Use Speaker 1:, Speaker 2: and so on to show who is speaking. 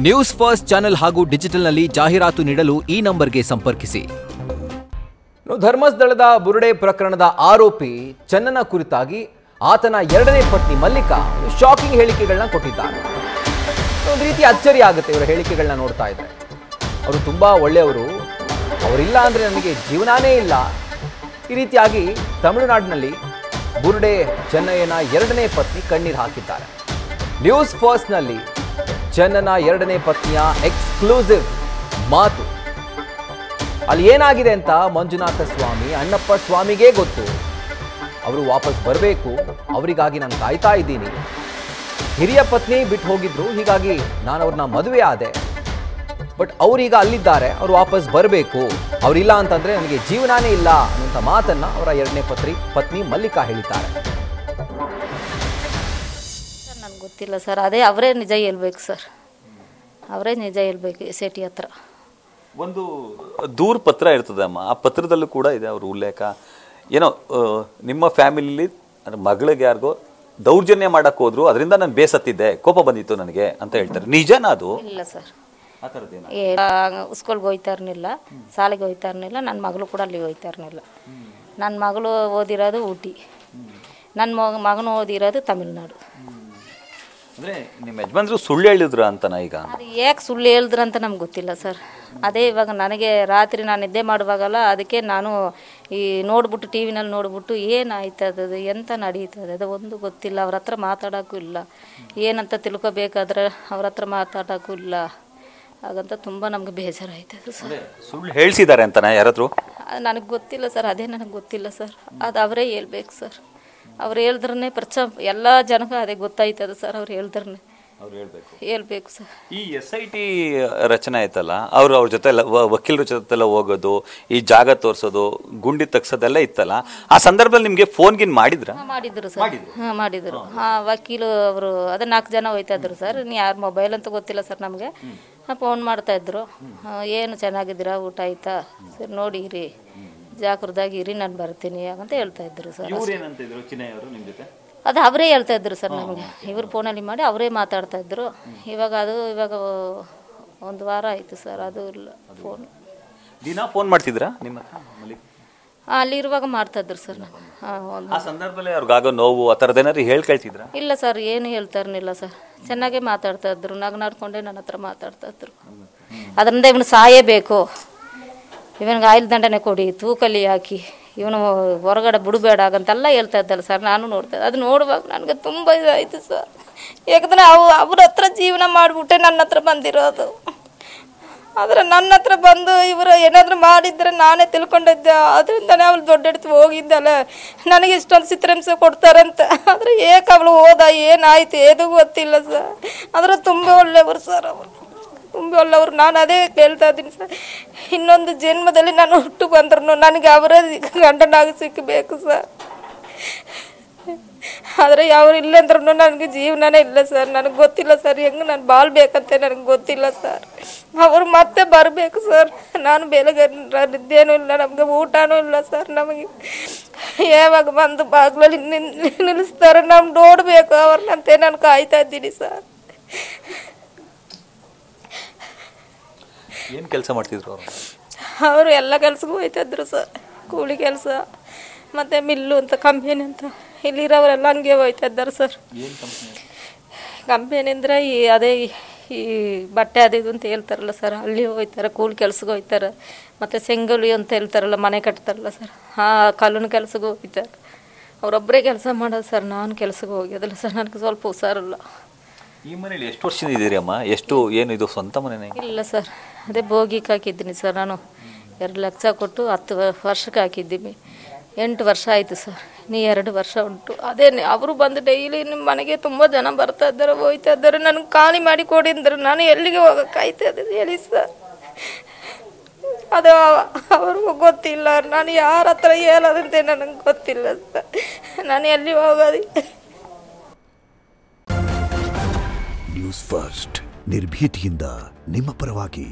Speaker 1: News first channel ಹಾಗೂ ಡಿಜಿಟಲ್ನಲ್ಲಿ ಜಾಹೀರಾತು ನೀಡಲು ಈ ನಂಬರ್ಗೆ ಸಂಪರ್ಕಿಸಿ. ಧರ್ಮಸ್ಥಳದ ಬುರುಡೆ ಪ್ರಕರಣದ ಆರೋಪಿ ಚನ್ನನ ಕುರಿತಾಗಿ ಆತನ ಎರಡನೇ ಪತ್ನಿ ಮಲ್ಲಿಕಾ ಶಾಕಿಂಗ್ ಹೇಳಿಕೆಗಳನ್ನ ಕೊಟ್ಟಿದ್ದಾರೆ. ಒಂದು ರೀತಿ ಅಚ್ಚರಿ ಆಗುತ್ತೆ ಇವರ ಹೇಳಿಕೆಗಳನ್ನ ನೋಡ್ತಾ ಇದ್ರೆ. ಅವರು ತುಂಬಾ ಒಳ್ಳೆಯವರು, ಅವರಿಲ್ಲ ಅಂದ್ರೆ ನನಗೆ ಜೀವನಾನೇ ಇಲ್ಲ, ಈ ರೀತಿಯಾಗಿ ತಮಿಳುನಾಡಿನಲ್ಲಿ ಬುರುಡೆ ಚೆನ್ನಯ್ಯನ ಎರಡನೇ ಪತ್ನಿ ಕಣ್ಣೀರು ಹಾಕಿದ್ದಾರೆ. ನ್ಯೂಸ್ ಫಸ್ಟ್ನಲ್ಲಿ ಚನ್ನನ ಎರಡನೇ ಪತ್ನಿಯ ಎಕ್ಸ್ಕ್ಲೂಸಿವ್ ಮಾತು. ಅಲ್ಲಿ ಏನಾಗಿದೆ ಅಂತ ಮಂಜುನಾಥ ಸ್ವಾಮಿ, ಅಣ್ಣಪ್ಪ ಸ್ವಾಮಿಗೆ ಗೊತ್ತು. ಅವರು ವಾಪಸ್ ಬರಬೇಕು, ಅವರಿಗಾಗಿ ನಾನು ಕಾಯ್ತಾ ಇದ್ದೀನಿ. ಹಿರಿಯ ಪತ್ನಿ ಬಿಟ್ಟು ಹೋಗಿದ್ರು, ಹೀಗಾಗಿ ನಾನು ಅವ್ರನ್ನ ಮದುವೆ ಆದೆ. ಬಟ್ ಅವರೀಗ ಅಲ್ಲಿದ್ದಾರೆ, ಅವರು ವಾಪಸ್ ಬರಬೇಕು, ಅವರಿಲ್ಲ ಅಂತಂದ್ರೆ ನನಗೆ ಜೀವನಾನೇ ಇಲ್ಲ ಅನ್ನುವಂಥ ಮಾತನ್ನ ಅವರ ಎರಡನೇ ಪತ್ನಿ ಮಲ್ಲಿಕಾ ಹೇಳಿದ್ದಾರೆ.
Speaker 2: ನನಗೆ ಗೊತ್ತಿಲ್ಲ ಸರ್, ಅದೇ ಅವರೇ ನಿಜ ಹೇಳ್ಬೇಕು ಸರ್, ಅವರೇ ನಿಜ ಹೇಳ್ಬೇಕು. ಸೇಟಿ ಹತ್ರ
Speaker 3: ಒಂದು ದೂರ ಪತ್ರ ಇರ್ತದೆ ಅಮ್ಮ, ಆ ಪತ್ರದಲ್ಲೂ ಕೂಡ ಇದೆ ಅವ್ರ ಉಲ್ಲೇಖ. ಏನೋ ನಿಮ್ಮ ಫ್ಯಾಮಿಲಿಲಿ ಮಗಳಿಗೆ ಯಾರಿಗೋ ದೌರ್ಜನ್ಯ ಮಾಡಕ್ ಹೋದ್ರು, ಅದರಿಂದ ನಾನು ಬೇಸತ್ತಿದ್ದೆ, ಕೋಪ ಬಂದಿತ್ತು ನನಗೆ ಅಂತ ಹೇಳ್ತಾರೆ. ನಿಜನಾ ಅದು?
Speaker 2: ಇಲ್ಲ ಸರ್, ಸ್ಕೂಲ್ಗೆ ಹೋಯ್ತಾ ಇರಲಿಲ್ಲ, ಶಾಲೆಗೆ ಹೋಯ್ತಾ ಇರಲಿಲ್ಲ. ನನ್ನ ಮಗಳು ಕೂಡ ಅಲ್ಲಿ ಹೋಯ್ತಾ ಇರಲಿಲ್ಲ. ನನ್ನ ಮಗಳು ಓದಿರೋದು ಊಟಿ, ನನ್ನ ಮಗನು ಓದಿರೋದು ತಮಿಳ್ನಾಡು.
Speaker 3: ಅಂದ್ರೆ ನಿಮ್ಮ ಯಜಮಾನ್ರು ಸುಳ್ಳು ಹೇಳಿದ್ರ ಅಂತನಾ? ಈಗ
Speaker 2: ಅದು ಯಾಕೆ ಸುಳ್ಳು ಹೇಳಿದ್ರು ಅಂತ ನಮ್ಗೆ ಗೊತ್ತಿಲ್ಲ ಸರ್. ಅದೇ ಇವಾಗ ನನಗೆ ರಾತ್ರಿ ನಾನು ನಿದ್ದೆ ಮಾಡುವಾಗಲ್ಲ, ಅದಕ್ಕೆ ನಾನು ಈ ನೋಡ್ಬಿಟ್ಟು ಟಿ ವಿನಲ್ಲಿ ನೋಡ್ಬಿಟ್ಟು ಏನಾಯ್ತದ, ಎಂತ ನಡೀತದೆ ಅದು ಒಂದು ಗೊತ್ತಿಲ್ಲ. ಅವ್ರ ಹತ್ರ ಮಾತಾಡೋಕ್ಕೂ ಇಲ್ಲ, ಏನಂತ ತಿಳ್ಕೊಬೇಕಾದ್ರೆ ಅವ್ರ ಹತ್ರ ಮಾತಾಡೋಕ್ಕೂ ಇಲ್ಲ. ಹಾಗಂತ ತುಂಬ ನಮ್ಗೆ ಬೇಜಾರಾಯ್ತದೆ ಸರ್.
Speaker 3: ಸುಳ್ಳು ಹೇಳ್ಸಿದ್ದಾರೆ ಅಂತನಾ ಯಾರಾದ್ರು?
Speaker 2: ಅದು ನನಗೆ ಗೊತ್ತಿಲ್ಲ ಸರ್, ಅದೇ ನನಗೆ ಗೊತ್ತಿಲ್ಲ ಸರ್. ಅದು ಅವರೇ ಹೇಳ್ಬೇಕು ಸರ್. ಅವ್ರು ಹೇಳಿದ್ರೇ ಎಲ್ಲ ಜನಕ್ಕೆ ಅದೇ ಗೊತ್ತಾಯ್ತದ ಸರ್. ಅವ್ರು ಹೇಳಿದ್ರೇ ಹೇಳ್ಬೇಕು ಸರ್.
Speaker 3: ಈ SIT ರಚನೆ ಆಯ್ತಲ್ಲ, ಅವ್ರ ಜೊತೆ ಎಲ್ಲ ವಕೀಲರ ಜೊತೆ ಎಲ್ಲ ಹೋಗೋದು, ಈ ಜಾಗ ತೋರಿಸೋದು, ಗುಂಡಿ ತಗ್ಸೋದೆಲ್ಲ ಇತ್ತಲ್ಲ, ಆ ಸಂದರ್ಭದಲ್ಲಿ ನಿಮ್ಗೆ ಫೋನ್ಗಿನ್ ಮಾಡಿದ್ರು
Speaker 2: ಸರ್? ಹಾಂ ಮಾಡಿದ್ರು. ವಕೀಲು ಅವರು ಅದೇ 4 ಜನ ಹೋಯ್ತಾ ಇದ್ರು ಸರ್. ಯಾರ ಮೊಬೈಲ್ ಅಂತ ಗೊತ್ತಿಲ್ಲ ಸರ್ ನಮಗೆ. ಫೋನ್ ಮಾಡ್ತಾ ಇದ್ರು, ಏನು ಚೆನ್ನಾಗಿದ್ದೀರಾ, ಊಟ ಆಯ್ತಾ ಸರ್, ನೋಡಿರಿ ಜಾಗೃತಾಗಿರಿ, ನಾನು ಬರ್ತೀನಿ ಅಂತ ಹೇಳ್ತಾ ಇದ್ರು ಸರ್. ಅದು ಅವರೇ ಹೇಳ್ತಾ ಇದ್ರು ಸರ್ ನಮಗೆ. ಇವರು ಫೋನಲ್ಲಿ ಮಾಡಿ ಅವರೇ ಮಾತಾಡ್ತಾ ಇದ್ರು. ಇವಾಗ 1 ವಾರ ಆಯ್ತು ಸರ್, ಅದು ಇಲ್ಲ ಫೋನ್.
Speaker 3: ದಿನ ಫೋನ್ ಮಾಡ್ತಿದ್ರಾ ನಿಮ್ಮ?
Speaker 2: ಅಲ್ಲಿರುವಾಗ ಮಾಡ್ತಾ ಇದ್ರು ಸರ್.
Speaker 3: ಆ ಸಂದರ್ಭದಲ್ಲಿ ಅವ್ರಿಗಾಗೋ ನೋವು ಆ ಥರದ್ದೇನಾದ್ರು ಹೇಳ್ಕೊಳ್ತಿದ್ರ?
Speaker 2: ಇಲ್ಲ ಸರ್, ಏನು ಹೇಳ್ತಾ ಇರಲಿಲ್ಲ ಸರ್. ಚೆನ್ನಾಗೇ ಮಾತಾಡ್ತಾ ಇದ್ರು, ನಗ್ನಾಡ್ಕೊಂಡೇ ನನ್ನ ಹತ್ರ ಮಾತಾಡ್ತಾ ಇದ್ರು. ಅದರಿಂದ ಇವನು ಸಾಯಬೇಕು, ಇವನಿಗೆ ಆಯಿಲ್ ದಂಡನೆ ಕೊಡಿ, ತೂಕಲ್ಲಿ ಹಾಕಿ, ಇವನು ಹೊರಗಡೆ ಬಿಡಬೇಡ ಅಂತೆಲ್ಲ ಹೇಳ್ತಾ ಇದ್ದಲ್ಲ ಸರ್. ನಾನು ನೋಡ್ತಾ ಅದು ನೋಡುವಾಗ ನನಗೆ ತುಂಬ ಇದಾಯಿತು ಸರ್. ಯಾಕಂದರೆ ಅವ್ರ ಹತ್ರ ಜೀವನ ಮಾಡಿಬಿಟ್ಟೆ ನನ್ನ ಹತ್ರ ಬಂದಿರೋದು. ಆದರೆ ನನ್ನ ಹತ್ರ ಬಂದು ಇವರು ಏನಾದರೂ ಮಾಡಿದರೆ ನಾನೇ ತಿಳ್ಕೊಂಡಿದ್ದೆ. ಅದರಿಂದನೇ ಅವಳು ದೊಡ್ಡ ಹೋಗಿದ್ದಲ್ಲ, ನನಗೆ ಇಷ್ಟೊಂದು ಚಿತ್ರಹಿಂಸೆ ಕೊಡ್ತಾರಂತ. ಆದರೆ ಏಕೆ ಅವಳು ಹೋದ, ಏನಾಯ್ತು ಏನೂ ಗೊತ್ತಿಲ್ಲ ಸರ್. ಆದರೆ ತುಂಬ ಒಳ್ಳೆಯವರು ಸರ್, ಅವರು ತುಂಬ ಒಳ್ಳೆಯವರು. ನಾನು ಅದೇ ಕೇಳ್ತಾ ಇದ್ದೀನಿ ಸರ್, ಇನ್ನೊಂದು ಜನ್ಮದಲ್ಲಿ ನಾನು ಹುಟ್ಟು ಬಂದ್ರು ನನಗೆ ಅವರೇ ಗಂಡನಾಗಿ ಸಿಕ್ಕಬೇಕು ಸರ್. ಆದರೆ ಅವರು ಇಲ್ಲ ಅಂದ್ರೂ ನನಗೆ ಜೀವನನೇ ಇಲ್ಲ ಸರ್. ನನಗೆ ಗೊತ್ತಿಲ್ಲ ಸರ್, ಹೆಂಗೆ ನಾನು ಬಾಳ್ಬೇಕಂತ ನನಗೆ ಗೊತ್ತಿಲ್ಲ ಸರ್. ಅವರು ಮತ್ತೆ ಬರಬೇಕು ಸರ್. ನಾನು ಬೆಳಗ್ಗೆ ನಿದ್ದೇನೂ ಇಲ್ಲ, ನಮಗೆ ಊಟನೂ ಇಲ್ಲ ಸರ್. ನಮಗೆ ಯಾವಾಗ ಬಂದು ಬಾಗಿಲಲ್ಲಿ ನಿಲ್ಲಿಸ್ತಾರೆ, ನಾವು ನೋಡಬೇಕು ಅವ್ರನ್ನಂತೆ ನಾನು ಕಾಯ್ತಾ ಇದ್ದೀನಿ ಸರ್.
Speaker 3: ಏನು ಕೆಲಸ ಮಾಡ್ತಿದ್ರು
Speaker 2: ಅವರು? ಎಲ್ಲ ಕೆಲಸಕ್ಕೂ ಹೋಯ್ತಿದ್ರು ಸರ್. ಕೂಲಿ ಕೆಲಸ, ಮತ್ತು ಮಿಲ್ಲು ಅಂತ ಕಂಪನಿ ಅಂತ, ಇಲ್ಲಿರೋರೆಲ್ಲ ಹಂಗೆ ಹೋಯ್ತಾ ಇದ್ದಾರೆ ಸರ್. ಕಂಪನಿ ಅಂದರೆ ಅದೇ ಈ ಬಟ್ಟೆ ಅದು ಇದು ಅಂತ ಹೇಳ್ತಾರಲ್ಲ ಸರ್, ಅಲ್ಲಿ ಹೋಯ್ತಾರೆ, ಕೂಲಿ ಕೆಲ್ಸಕ್ಕೆ ಹೋಯ್ತಾರೆ. ಮತ್ತು ಸೆಂಗಲಿ ಅಂತ ಹೇಳ್ತಾರಲ್ಲ, ಮನೆ ಕಟ್ತಾರಲ್ಲ ಸರ್, ಕಲ್ಲಿನ ಕೆಲ್ಸಕ್ಕೆ ಹೋಗ್ತಾರೆ. ಅವರೊಬ್ಬರೇ ಕೆಲಸ ಮಾಡೋದು ಸರ್. ನಾನು ಕೆಲಸಕ್ಕೆ ಹೋಗೋದಿಲ್ಲ ಸರ್, ನನಗೆ ಸ್ವಲ್ಪ ಹುಷಾರಿಲ್ಲ.
Speaker 3: ಈ ಮನೇಲಿ ಎಷ್ಟು ವರ್ಷದಿಂದ ಇದ್ದೀರಿ ಅಮ್ಮ? ಏನು ಇದು ಸ್ವಂತ ಮನೆ?
Speaker 2: ಇಲ್ಲ ಸರ್, ಅದೇ ಬೋಗಿಗೆ ಹಾಕಿದ್ದೀನಿ ಸರ್. ನಾನು 2 ಲಕ್ಷ ಕೊಟ್ಟು 10 ವರ್ಷಕ್ಕೆ ಹಾಕಿದ್ದೀನಿ. 8 ವರ್ಷ ಆಯಿತು ಸರ್, 2 ವರ್ಷ ಉಂಟು. ಅದೇ ಅವರು ಬಂದು ಡೈಲಿ ನಿಮ್ಮ ಮನೆಗೆ ತುಂಬ ಜನ ಬರ್ತಾ ಇದ್ದಾರೆ, ಹೋಯ್ತಾ ಇದ್ದಾರೆ. ನನಗೆ ಖಾಲಿ ಮಾಡಿ ಕೊಡಿ ಅಂದ್ರೆ ನಾನು ಎಲ್ಲಿಗೆ ಹೋಗೋಕ್ಕಾಯ್ತಾ ಇದ್ದೀನಿ ಹೇಳಿ ಸರ್? ಅದು ಅವ್ರಿಗೂ ಗೊತ್ತಿಲ್ಲ, ನಾನು ಯಾರ ಹತ್ರ ಹೇಳೋದಂತೆ ನನಗೆ ಗೊತ್ತಿಲ್ಲ ಸರ್. ನಾನು ಎಲ್ಲಿ ಹೋಗೋದು?
Speaker 4: ನ್ಯೂಸ್ ಫಸ್ಟ್ ನಿರ್ಭೀತಿಯಿಂದ ನಿಮ್ಮ ಪರವಾಗಿ.